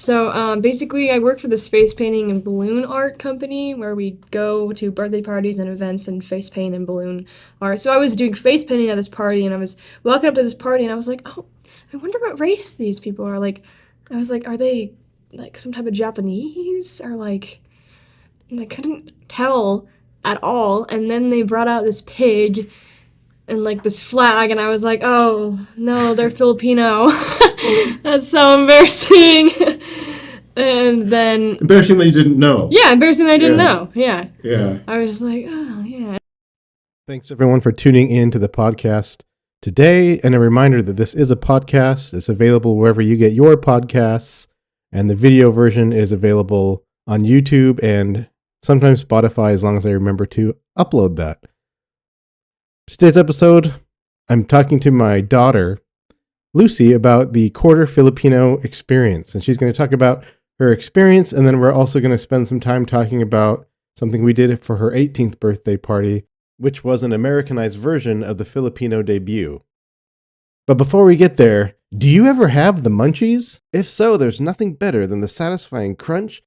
So basically, I work for this face painting and balloon art company where we go to birthday parties and events and face paint and balloon art. So I was doing face painting at this party, and I was walking up to this party, and I was like, oh, I wonder what race these people are. Like, I was like, are they like some type of Japanese or like? And I couldn't tell at all. And then they brought out this pig and like this flag, and I was like, oh no, they're Filipino. That's so embarrassing. And then embarrassing that you didn't know. Yeah, embarrassing that I didn't know. Yeah. I was just like, oh yeah. Thanks everyone for tuning in to the podcast today, and a reminder that this is a podcast. It's available wherever you get your podcasts, and the video version is available on YouTube and sometimes Spotify, as long as I remember to upload that. Today's episode, I'm talking to my daughter, Lucy, about the quarter-Filipino experience. And she's going to talk about her experience, and then we're also going to spend some time talking about something we did for her 18th birthday party, which was an Americanized version of the Filipino Debut. But before we get there, do you ever have the munchies? If so, there's nothing better than the satisfying crunch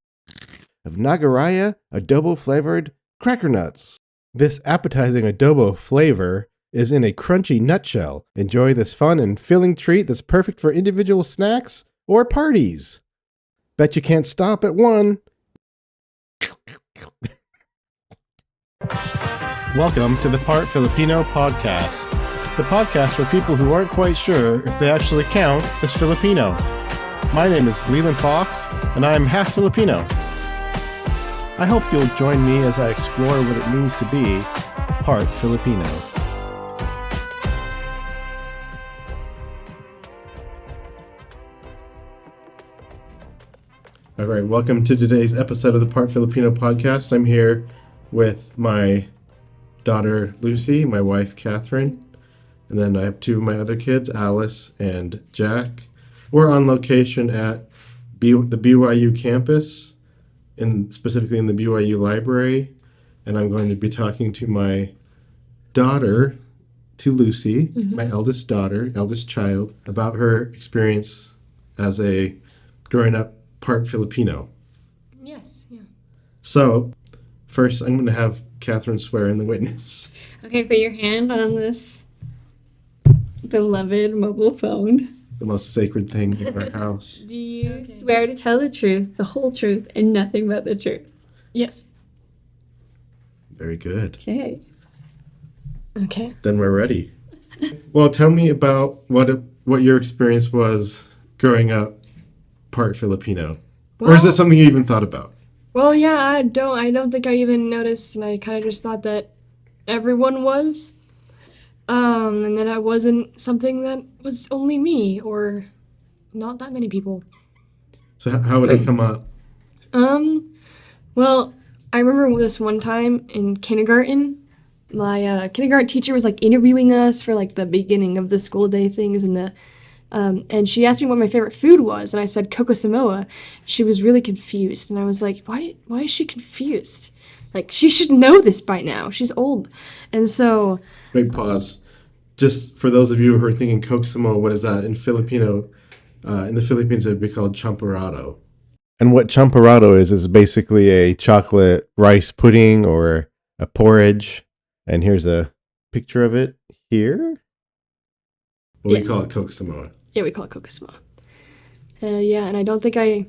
of Nagaraya adobo-flavored cracker nuts. This appetizing adobo flavor is in a crunchy nutshell. Enjoy this fun and filling treat that's perfect for individual snacks or parties. Bet you can't stop at one. Welcome to the Part-Filipino Podcast, the podcast for people who aren't quite sure if they actually count as Filipino. My name is Leland Fox, and I'm half Filipino. I hope you'll join me as I explore what it means to be part Filipino. All right, welcome to today's episode of the Part-Filipino Podcast. I'm here with my daughter, Lucy, my wife, Catherine, and then I have two of my other kids, Alice and Jack. We're on location at the BYU campus, specifically in the BYU library, and I'm going to be talking to my daughter, to Lucy, my eldest child, about her experience as a growing up part Filipino. Yes, yeah. So, first I'm going to have Catherine swear in the witness. Okay, put your hand on this beloved mobile phone. The most sacred thing in our house. Do you swear to tell the truth, the whole truth, and nothing but the truth? Yes. Very good. Okay. Then we're ready. Well, tell me about what your experience was growing up part Filipino. Or is it something you even thought about? Well, yeah, I don't think I even noticed, and I kind of just thought that everyone was. And that I wasn't something that was only me or not that many people. So how would it come up? Well, I remember this one time in kindergarten, my kindergarten teacher was like interviewing us for like the beginning of the school day things, and she asked me what my favorite food was, and I said Coco Samoa. She was really confused, and I was like, why is she confused? Like, she should know this by now. She's old. And so... Big pause. Just for those of you who are thinking Coco Samoa, what is that? In Filipino, in the Philippines, it would be called Champorado. And what Champorado is basically a chocolate rice pudding or a porridge. And here's a picture of it here. Well, yes. We call it Coco Samoa. Yeah, we call it Coco Samoa. Yeah, and I don't think I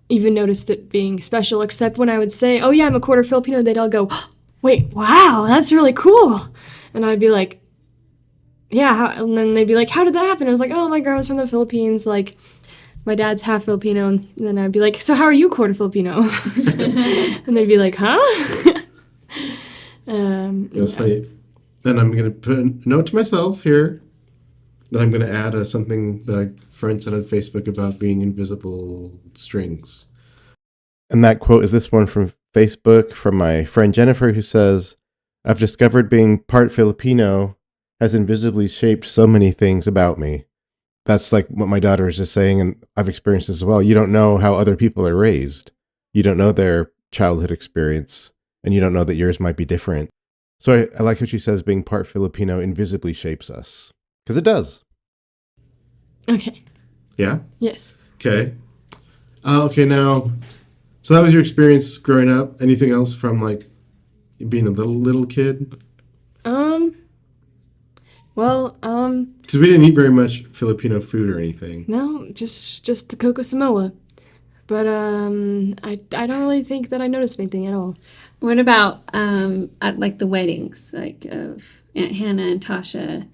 even noticed it being special, except when I would say, oh yeah, I'm a quarter Filipino, they'd all go, wait, wow, that's really cool. And I'd be like, yeah, and then they'd be like, how did that happen? I was like, oh, my grandma's from the Philippines, like, my dad's half Filipino, and then I'd be like, so how are you quarter Filipino? And they'd be like, huh? That's funny. Then I'm going to put a note to myself here that I'm going to add something that a friend said on Facebook about being invisible strings. And that quote is this one from Facebook from my friend Jennifer, who says, I've discovered being part Filipino has invisibly shaped so many things about me. That's like what my daughter is just saying, and I've experienced this as well. You don't know how other people are raised. You don't know their childhood experience, and you don't know that yours might be different. So I like how she says being part Filipino invisibly shapes us. Because it does. Okay. Yeah? Yes. Okay. Okay, now, so that was your experience growing up. Anything else from, like, being a little kid? Well, Because we didn't eat very much Filipino food or anything. no, just the Coco Samoa. But I don't really think that I noticed anything at all. What about at like the weddings, like of Aunt Hannah and Tasha?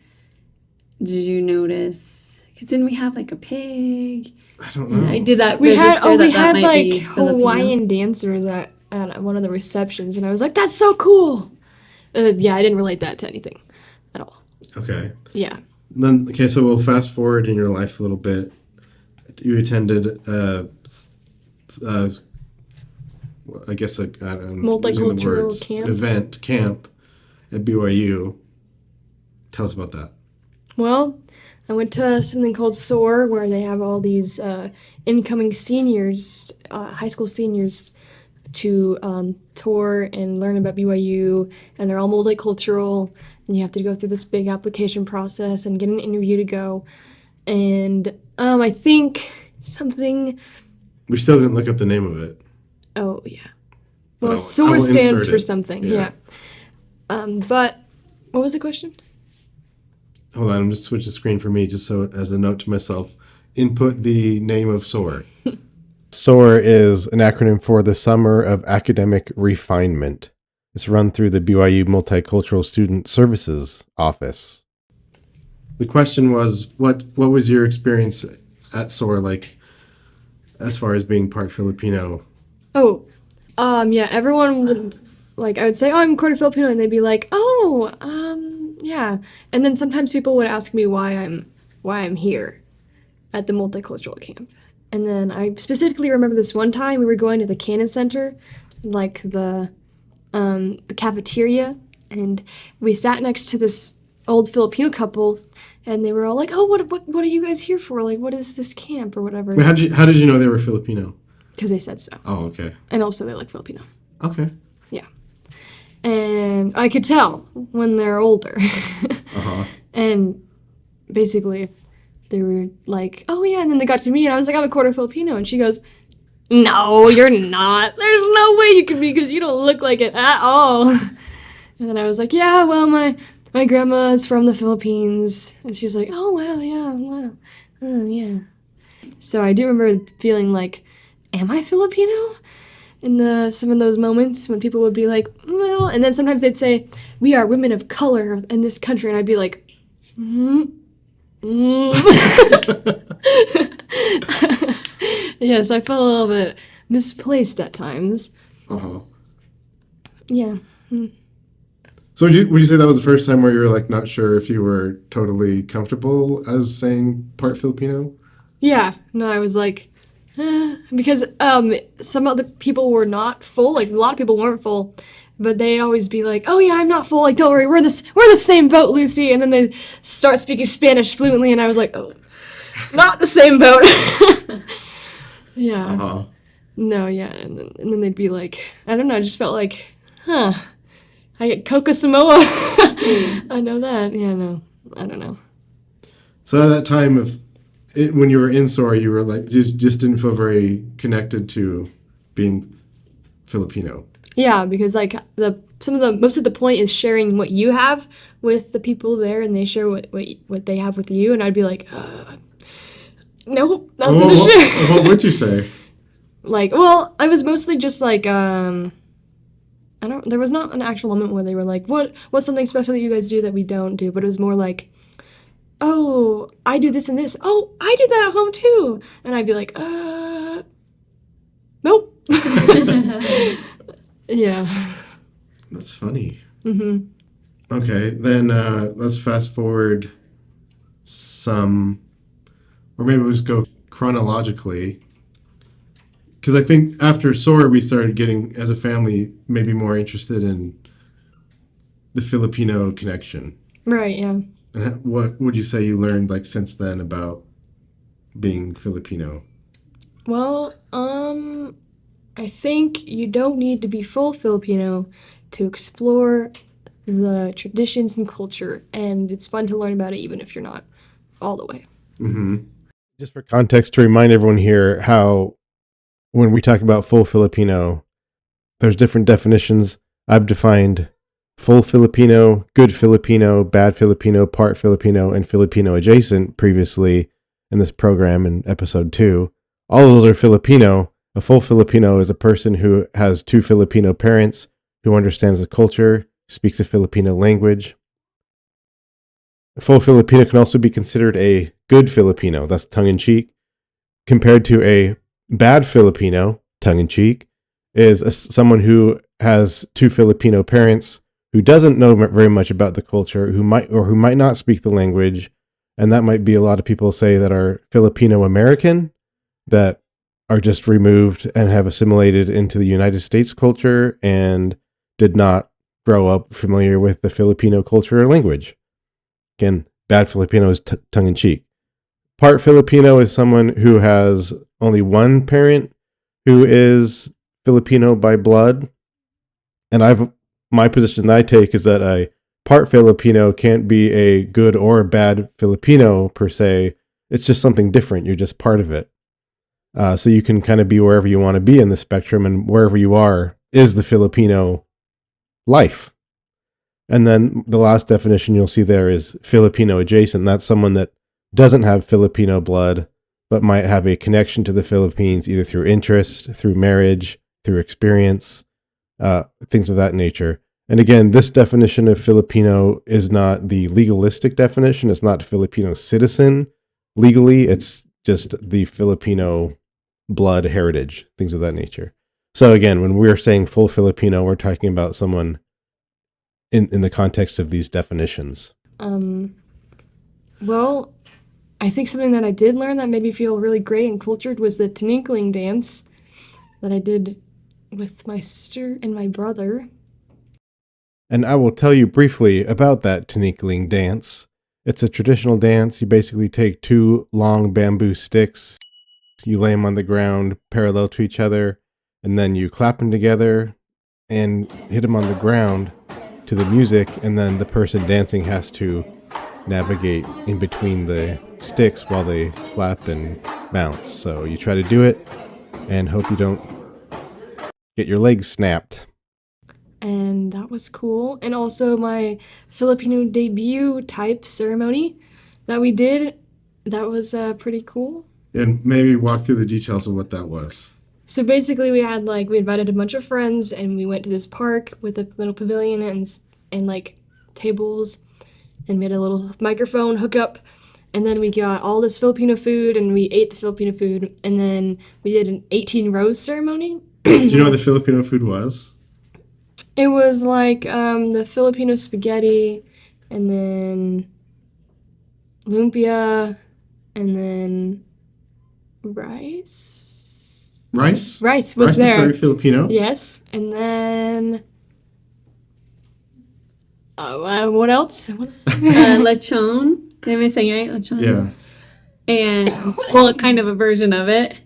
Did you notice? Because didn't we have like a pig? I don't know. I did that. We had might like be Filipino. Hawaiian dancers at one of the receptions, and I was like, "That's so cool." Yeah, I didn't relate that to anything at all. Okay. Yeah. Then, okay, so we'll fast forward in your life a little bit. You attended, I guess, I don't know, using the Multicultural words, camp? camp at BYU. Tell us about that. Well, I went to something called SOAR, where they have all these incoming seniors, high school seniors, to tour and learn about BYU, and they're all multicultural, and you have to go through this big application process and get an interview to go. And I think something... We still didn't look up the name of it. Oh, yeah. But Well, I SOAR will stands insert for it. something, Yeah. yeah. But what was the question? Hold on, I'm just switching the screen for me, just so as a note to myself. Input the name of SOAR. SOAR is an acronym for the Summer of Academic Refinement. It's run through the BYU Multicultural Student Services Office. The question was, what was your experience at SOAR like, as far as being part Filipino? Oh, yeah, everyone would, like, I would say, oh, I'm quarter-Filipino, and they'd be like, oh, yeah. And then sometimes people would ask me why I'm here at the multicultural camp. And then I specifically remember this one time we were going to the Cannon Center, like the cafeteria, and we sat next to this old Filipino couple, and they were all like, oh, what are you guys here for? Like, what is this camp or whatever? Wait, how did you know they were Filipino? Because they said so. Oh, okay. And also they like Filipino. Okay. Yeah. And I could tell when they're older. Uh-huh. And basically they were like, oh yeah, and then they got to me and I was like, I'm a quarter Filipino, and she goes, no, you're not. There's no way you can be, because you don't look like it at all. And then I was like, yeah, well, my grandma is from the Philippines. And she was like, oh, wow, yeah, wow. Oh, yeah. So I do remember feeling like, am I Filipino? In some of those moments when people would be like, well, and then sometimes they'd say, we are women of color in this country, and I'd be like, Yes, I felt a little bit misplaced at times. Uh-huh. Yeah. So would you say that was the first time where you were like not sure if you were totally comfortable as saying part Filipino? Yeah. No, I was like, because some other people were not full. Like, a lot of people weren't full, but they'd always be like, "Oh yeah, I'm not full. Like, don't worry, we're the same boat, Lucy." And then they start speaking Spanish fluently, and I was like, "Oh, not the same boat." Yeah. Uh-huh. No, yeah, and then they'd be like, I don't know. I just felt like, I get Coco Samoa. I know that. Yeah, no, I don't know. So at that time when you were in SOAR, you were like just didn't feel very connected to being Filipino. Yeah, because like most of the point is sharing what you have with the people there, and they share what they have with you, and I'd be like, nope, nothing to share. What would you say? Like, well, I was mostly just like, there was not an actual moment where they were like, what's something special that you guys do that we don't do, but it was more like, oh, I do this and this. Oh, I do that at home too. And I'd be like, nope. Yeah. That's funny. Mm-hmm. Okay, then let's fast forward some, or maybe we'll just go chronologically. Because I think after SOAR, we started getting, as a family, maybe more interested in the Filipino connection. Right, yeah. And what would you say you learned like since then about being Filipino? Well, I think you don't need to be full Filipino to explore the traditions and culture, and it's fun to learn about it even if you're not all the way. Mm-hmm. Just for context, to remind everyone here how when we talk about full Filipino, there's different definitions. I've defined full Filipino, good Filipino, bad Filipino, part Filipino, and Filipino adjacent previously in this program in episode 2. All of those are Filipino. A full Filipino is a person who has 2 Filipino parents, who understands the culture, speaks a Filipino language. A full Filipino can also be considered a good Filipino, that's tongue-in-cheek, compared to a bad Filipino, tongue-in-cheek, is someone who has 2 Filipino parents who doesn't know very much about the culture, who might not speak the language, and that might be a lot of people say that are Filipino American, that are just removed and have assimilated into the United States culture and did not grow up familiar with the Filipino culture or language. Again, bad Filipino is tongue-in-cheek. Part Filipino is someone who has only one parent who is Filipino by blood. And my position that I take is that a part Filipino can't be a good or a bad Filipino per se. It's just something different. You're just part of it. So you can kind of be wherever you want to be in the spectrum, and wherever you are is the Filipino life. And then the last definition you'll see there is Filipino adjacent. That's someone that doesn't have Filipino blood, but might have a connection to the Philippines, either through interest, through marriage, through experience, things of that nature. And again, this definition of Filipino is not the legalistic definition. It's not Filipino citizen legally. It's just the Filipino blood heritage, things of that nature. So again, when we're saying full Filipino, we're talking about someone in the context of these definitions. Well, I think something that I did learn that made me feel really great and cultured was the Tling Dance that I did with my sister and my brother. And I will tell you briefly about that Tling Dance. It's a traditional dance. You basically take 2 long bamboo sticks, you lay them on the ground parallel to each other, and then you clap them together and hit them on the ground to the music, and then the person dancing has to navigate in between the sticks while they clap and bounce. So you try to do it and hope you don't get your legs snapped. And that was cool. And also my Filipino debut type ceremony that we did, that was pretty cool. And maybe walk through the details of what that was. So basically we invited a bunch of friends and we went to this park with a little pavilion and like tables, and made a little microphone hookup. And then we got all this Filipino food and we ate the Filipino food. And then we did an 18 rose ceremony. Do you know what the Filipino food was? It was like the Filipino spaghetti, and then lumpia, and then rice. Rice? Rice was there. Very Filipino. Yes. And then what else? Lechon. Am I saying right? Lechon? Yeah. And, well, kind of a version of it.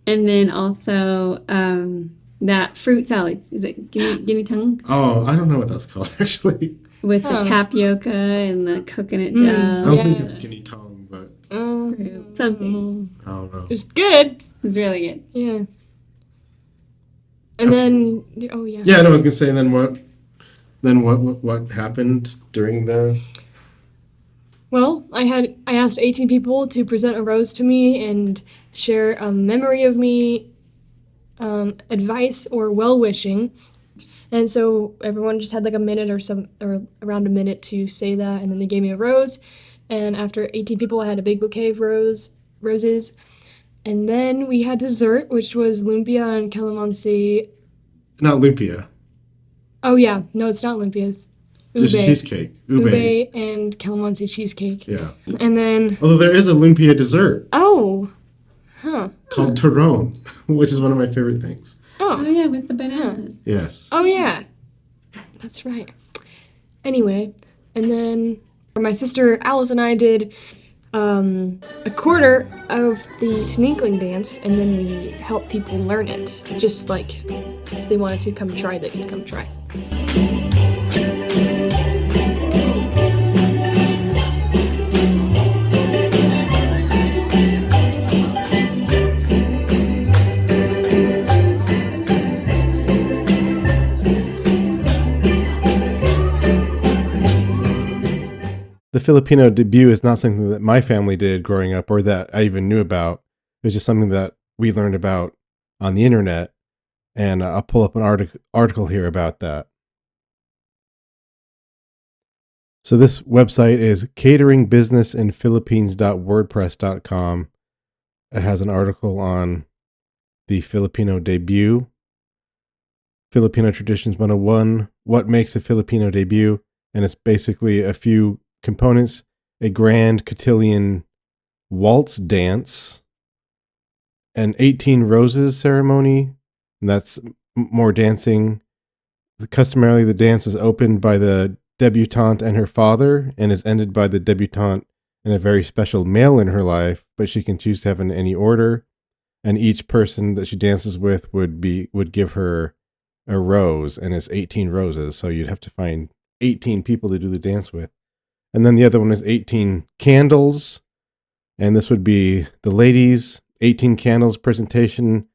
And then also that fruit salad. Is it guinea tongue? Oh, I don't know what that's called, actually. With the tapioca and the coconut gel. I don't think it's guinea tongue, but Something. I don't know. It was good. It was really good. Yeah. And then, oh yeah. Yeah, I was gonna say. Then what happened during the? Well, I asked 18 people to present a rose to me and share a memory of me, advice or well-wishing. And so everyone just had like a minute or around a minute to say that, and then they gave me a rose. And after 18 people, I had a big bouquet of roses. And then we had dessert, which was lumpia and calamansi. Not lumpia. Oh yeah, no, it's not lumpias. Just cheesecake. Ube and calamansi cheesecake. Yeah. And then... Although there is a lumpia dessert. Oh. Huh. Called turon, which is one of my favorite things. Oh yeah, with the bananas. Yes. Oh yeah. That's right. Anyway, and then my sister Alice and I did a quarter of the Tling Dance, and then we helped people learn it. Just like if they wanted to come try, they could come try. Filipino Debut is not something that my family did growing up or that I even knew about. It was just something that we learned about on the internet. And I'll pull up an article here about that. So this website is cateringbusinessinphilippines.wordpress.com. It has an article on the Filipino Debut, Filipino Traditions 101, what makes a Filipino debut, and it's basically a few components: a grand cotillion waltz dance, an 18 roses ceremony, and that's more dancing. Customarily, the dance is opened by the debutante and her father and is ended by the debutante and a very special male in her life, but she can choose to have in any order. And each person that she dances with would give her a rose, and it's 18 roses. So you'd have to find 18 people to do the dance with. And then the other one is 18 candles, and this would be the ladies. 18 candles presentation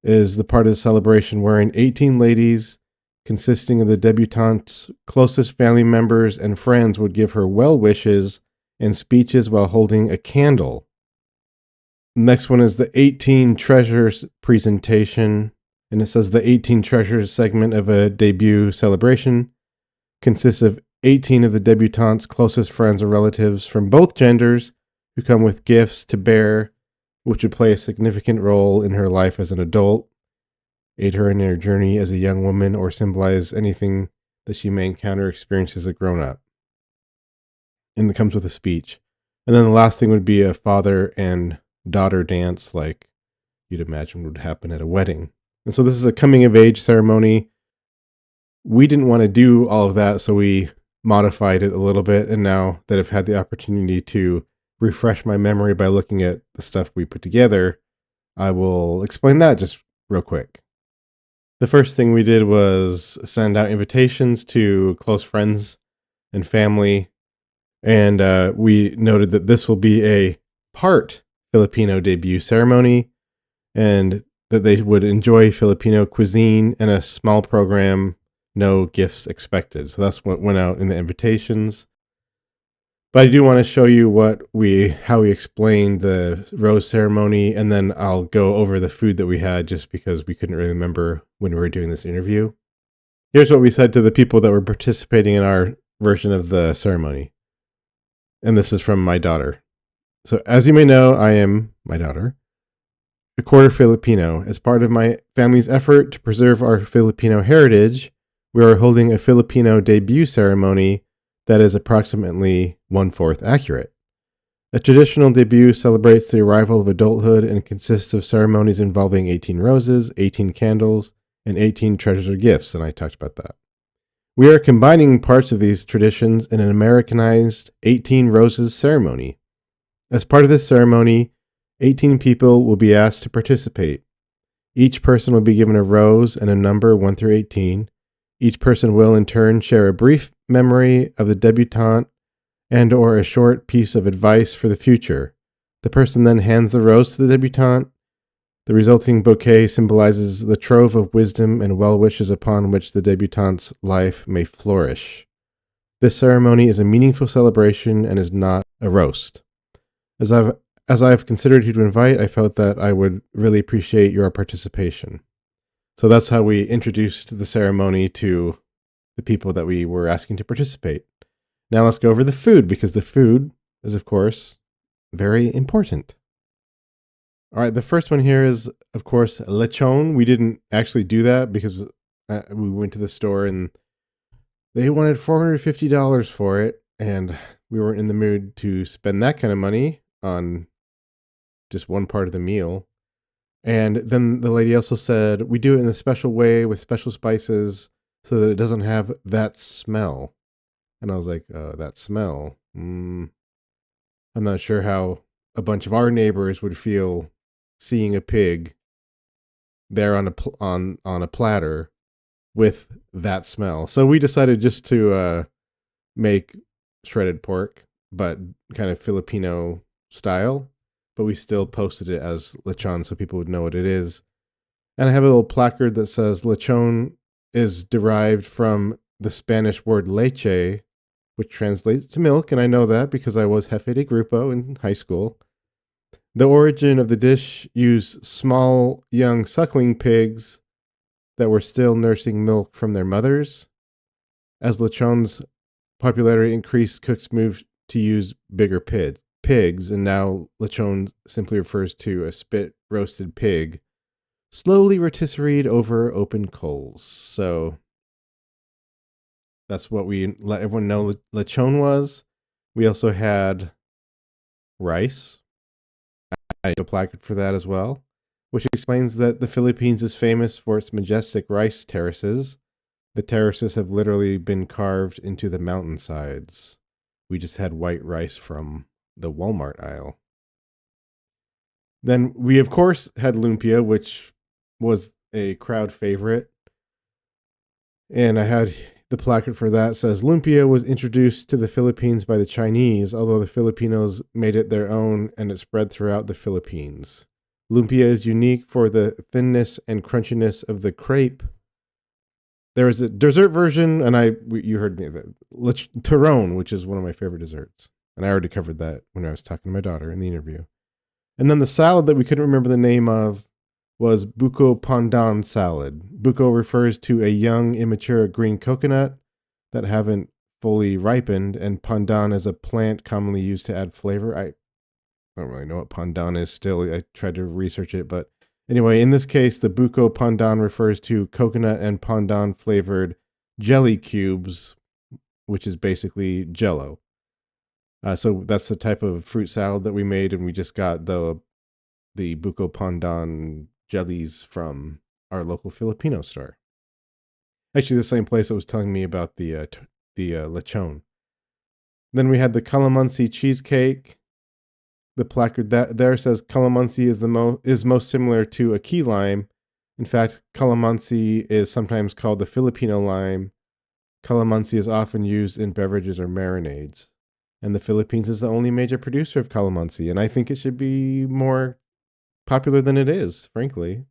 is the part of the celebration wherein 18 ladies, consisting of the debutante's closest family members and friends, would give her well wishes and speeches while holding a candle. Next one is the 18 Treasures presentation, and it says the 18 Treasures segment of a debut celebration consists of 18 of the debutante's closest friends or relatives from both genders who come with gifts to bear, which would play a significant role in her life as an adult, aid her in her journey as a young woman, or symbolize anything that she may encounter or experience as a grown-up. And it comes with a speech. And then the last thing would be a father and daughter dance, like you'd imagine would happen at a wedding. And so this is a coming-of-age ceremony. We didn't want to do all of that, so we modified it a little bit. And now that I've had the opportunity to refresh my memory by looking at the stuff we put together, I will explain that just real quick. The first thing we did was send out invitations to close friends and family, and we noted that this will be a Part-Filipino debut ceremony, and that they would enjoy Filipino cuisine and a small program, no gifts expected. So that's what went out in the invitations. But I do want to show you how we explained the rose ceremony, and then I'll go over the food that we had just because we couldn't really remember when we were doing this interview. Here's what we said to the people that were participating in our version of the ceremony. And this is from my daughter. So, as you may know, I am, my daughter, a quarter-Filipino. As part of my family's effort to preserve our Filipino heritage, we are holding a Filipino debut ceremony that is approximately 1/4 accurate. A traditional debut celebrates the arrival of adulthood and consists of ceremonies involving 18 roses, 18 candles, and 18 treasures or gifts, and I talked about that. We are combining parts of these traditions in an Americanized 18 roses ceremony. As part of this ceremony, 18 people will be asked to participate. Each person will be given a rose and a number 1 through 18. Each person will in turn share a brief memory of the debutante and or a short piece of advice for the future. The person then hands the rose to the debutante. The resulting bouquet symbolizes the trove of wisdom and well wishes upon which the debutante's life may flourish. This ceremony is a meaningful celebration and is not a roast. As I've considered who to invite, I felt that I would really appreciate your participation. So that's how we introduced the ceremony to the people that we were asking to participate. Now let's go over the food, because the food is, of course, very important. All right, the first one here is, of course, lechon. We didn't actually do that because we went to the store and they wanted $450 for it, and we weren't in the mood to spend that kind of money on just one part of the meal. And then the lady also said, we do it in a special way with special spices so that it doesn't have that smell. And I was like, that smell? I'm not sure how a bunch of our neighbors would feel seeing a pig there on a platter with that smell. So we decided just to make shredded pork, but kind of Filipino style. But we still posted it as lechon so people would know what it is. And I have a little placard that says lechon is derived from the Spanish word leche, which translates to milk, and I know that because I was Jefe de Grupo in high school. The origin of the dish used small, young suckling pigs that were still nursing milk from their mothers. As lechon's popularity increased, cooks moved to use bigger pigs, and now lechon simply refers to a spit-roasted pig, slowly rotisseried over open coals. So that's what we let everyone know lechon was. We also had rice. I had a placard for that as well, which explains that the Philippines is famous for its majestic rice terraces. The terraces have literally been carved into the mountainsides. We just had white rice from the Walmart aisle. Then we, of course, had lumpia, which was a crowd favorite. And I had the placard for that. It says, lumpia was introduced to the Philippines by the Chinese, although the Filipinos made it their own and it spread throughout the Philippines. Lumpia is unique for the thinness and crunchiness of the crepe. There is a dessert version, and you heard me, Turon, which is one of my favorite desserts. And I already covered that when I was talking to my daughter in the interview. And then the salad that we couldn't remember the name of was buko pandan salad. Buko refers to a young, immature green coconut that haven't fully ripened, and pandan is a plant commonly used to add flavor. I don't really know what pandan is still. I tried to research it, but anyway, in this case, the buko pandan refers to coconut and pandan flavored jelly cubes, which is basically Jell-O. So that's the type of fruit salad that we made, and we just got the buko pandan jellies from our local Filipino store. Actually, the same place that was telling me about the lechon. Then we had the calamansi cheesecake. The placard that there says calamansi is most similar to a key lime. In fact, calamansi is sometimes called the Filipino lime. Calamansi is often used in beverages or marinades. And the Philippines is the only major producer of calamansi, and I think it should be more popular than it is, frankly.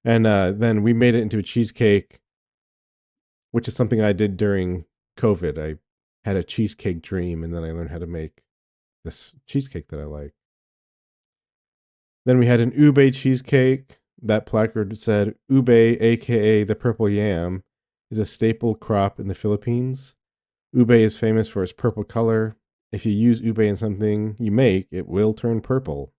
And then we made it into a cheesecake, which is something I did during COVID. I had a cheesecake dream, and then I learned how to make this cheesecake that I like. Then we had an ube cheesecake. That placard said, ube, aka the purple yam, is a staple crop in the Philippines. Ube is famous for its purple color. If you use ube in something you make, it will turn purple.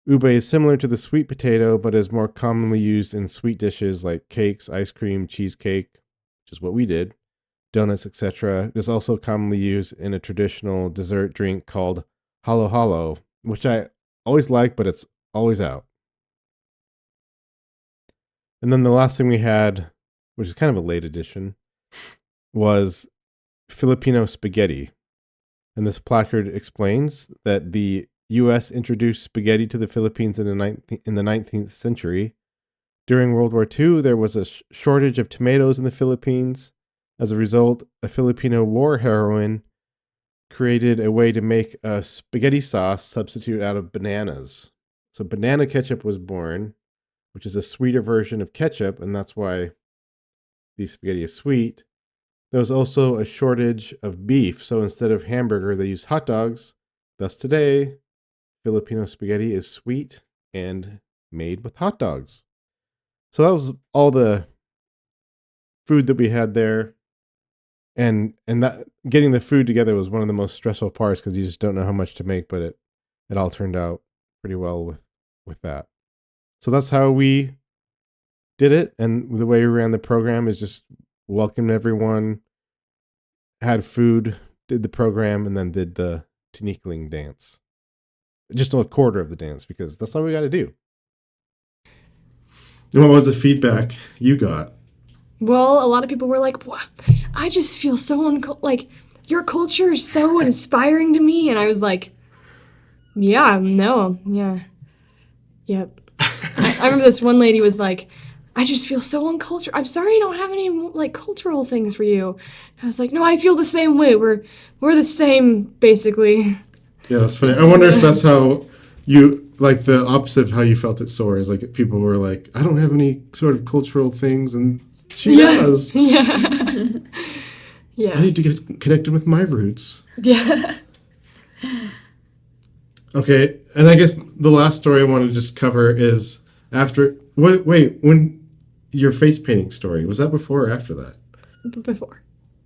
Ube is similar to the sweet potato, but is more commonly used in sweet dishes like cakes, ice cream, cheesecake, which is what we did, donuts, etc. It is also commonly used in a traditional dessert drink called halo-halo, which I always like, but it's always out. And then the last thing we had, which is kind of a late addition, was Filipino spaghetti. And this placard explains that the U.S. introduced spaghetti to the Philippines in the 19th century. During World War II, there was a shortage of tomatoes in the Philippines. As a result, a Filipino war heroine created a way to make a spaghetti sauce substitute out of bananas. So banana ketchup was born, which is a sweeter version of ketchup, and that's why the spaghetti is sweet. There was also a shortage of beef, so instead of hamburger, they used hot dogs. Thus today, Filipino spaghetti is sweet and made with hot dogs. So that was all the food that we had there. And that getting the food together was one of the most stressful parts because you just don't know how much to make, but it all turned out pretty well with that. So that's how we did it. And the way we ran the program is just welcomed everyone, had food, did the program, and then did the Tling dance. Just a quarter of the dance because that's all we got to do. And what was the feedback you got? Well, a lot of people were like, "Wow, I just feel so like your culture is so inspiring to me," and I was like, "Yeah, no, yeah, yep." I remember this one lady was like, "I just feel so uncultured. I'm sorry I don't have any like cultural things for you." And I was like, "No, I feel the same way. We're the same, basically." Yeah, that's funny. I wonder if that's how you, like the opposite of how you felt at SOAR, is like people were like, I don't have any sort of cultural things, and she does. Yeah. Yeah. I need to get connected with my roots. Yeah. Okay, and I guess the last story I want to just cover is after. When your face painting story, was that before or after that? Before.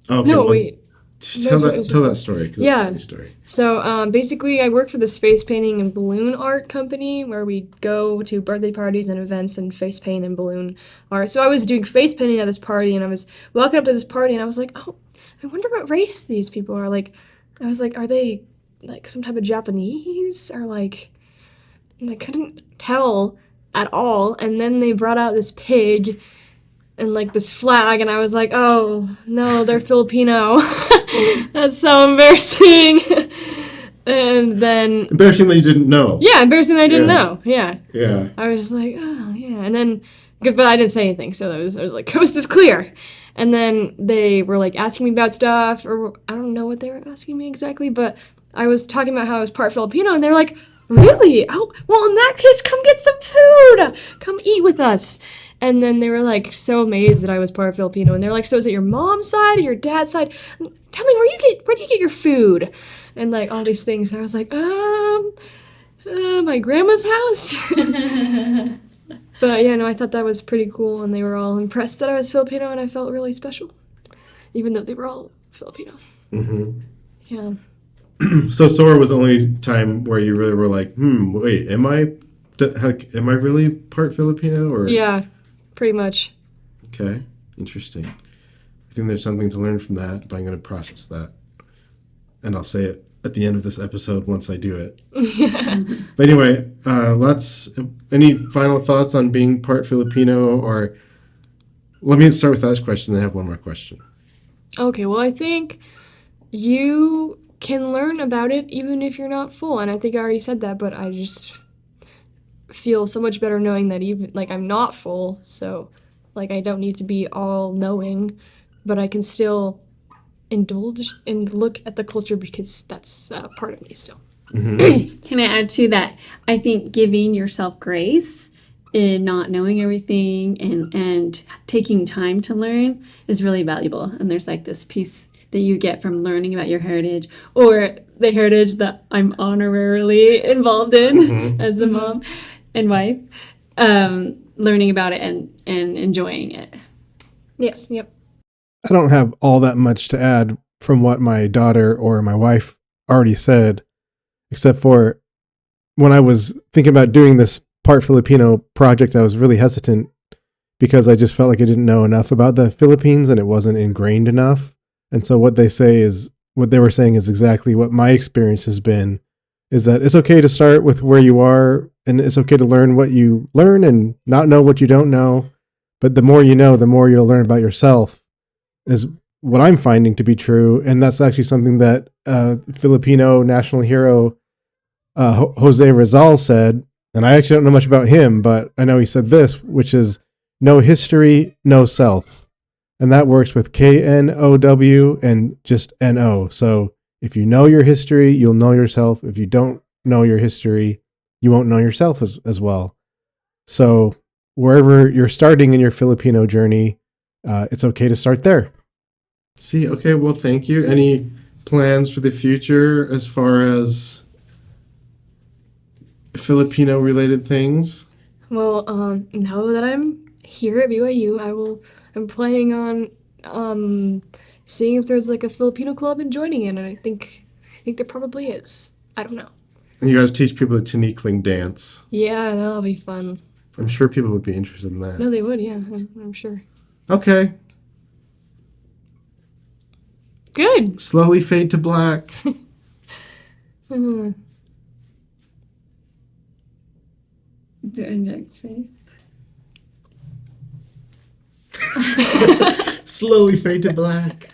Okay, No, well, wait. Tell that story, because Yeah. it's a funny story. So basically, I work for this face painting and balloon art company where we go to birthday parties and events and face paint and balloon art. So I was doing face painting at this party, and I was walking up to this party, and I was like, oh, I wonder what race these people are. Like, I was like, are they like some type of Japanese or like? And I couldn't tell at all. And then they brought out this pig and like this flag, and I was like, oh no, they're Filipino. That's so embarrassing. And then Embarrassing that you didn't know. yeah, embarrassing that I didn't know. Yeah. Yeah. I was just like, oh yeah. And then but I didn't say anything, so I was like, coast is clear. And then they were like asking me about stuff, or I don't know what they were asking me exactly, but I was talking about how I was part Filipino, and they were like, really? Oh, well, in that case, come get some food. Come eat with us. And then they were like so amazed that I was part Filipino, and they were like, so is it your mom's side or your dad's side? Tell me where do you get your food? And like all these things. And I was like, my grandma's house. But yeah, no, I thought that was pretty cool, and they were all impressed that I was Filipino, and I felt really special, even though they were all Filipino. Mm-hmm. Yeah. So Sora was the only time where you really were like, wait, am I really part Filipino? Or Yeah, pretty much. Okay, interesting. I think there's something to learn from that, but I'm going to process that. And I'll say it at the end of this episode once I do it. But anyway, any final thoughts on being part Filipino? Or let me start with that question, then I have one more question. Okay, well, I think you can learn about it even if you're not full. And I think I already said that, but I just feel so much better knowing that even, like, I'm not full, so, like, I don't need to be all-knowing, but I can still indulge and look at the culture because that's part of me still. Mm-hmm. Can I add to that? I think giving yourself grace in not knowing everything and taking time to learn is really valuable. And there's like this piece that you get from learning about your heritage, or the heritage that I'm honorarily involved in as the mom and wife, learning about it and enjoying it. Yes, yep. I don't have all that much to add from what my daughter or my wife already said, except for when I was thinking about doing this Part-Filipino project, I was really hesitant because I just felt like I didn't know enough about the Philippines and it wasn't ingrained enough. And so what they were saying is exactly what my experience has been, is that it's okay to start with where you are, and it's okay to learn what you learn and not know what you don't know. But the more you know, the more you'll learn about yourself, is what I'm finding to be true. And that's actually something that Filipino national hero Jose Rizal said. And I actually don't know much about him, but I know he said this, which is no history, no self. And that works with KNOW and just NO. So if you know your history, you'll know yourself. If you don't know your history, you won't know yourself as well. So wherever you're starting in your Filipino journey, it's okay to start there. See, okay, well, thank you. Any plans for the future as far as Filipino-related things? Well, now that I'm here at BYU, I'm planning on seeing if there's like a Filipino club and joining it, and I think there probably is. I don't know. And you guys teach people the Tling Dance. Yeah, that'll be fun. I'm sure people would be interested in that. No, they would, yeah, I'm sure. Okay. Good. Slowly fade to black. To inject space. Slowly fade to black.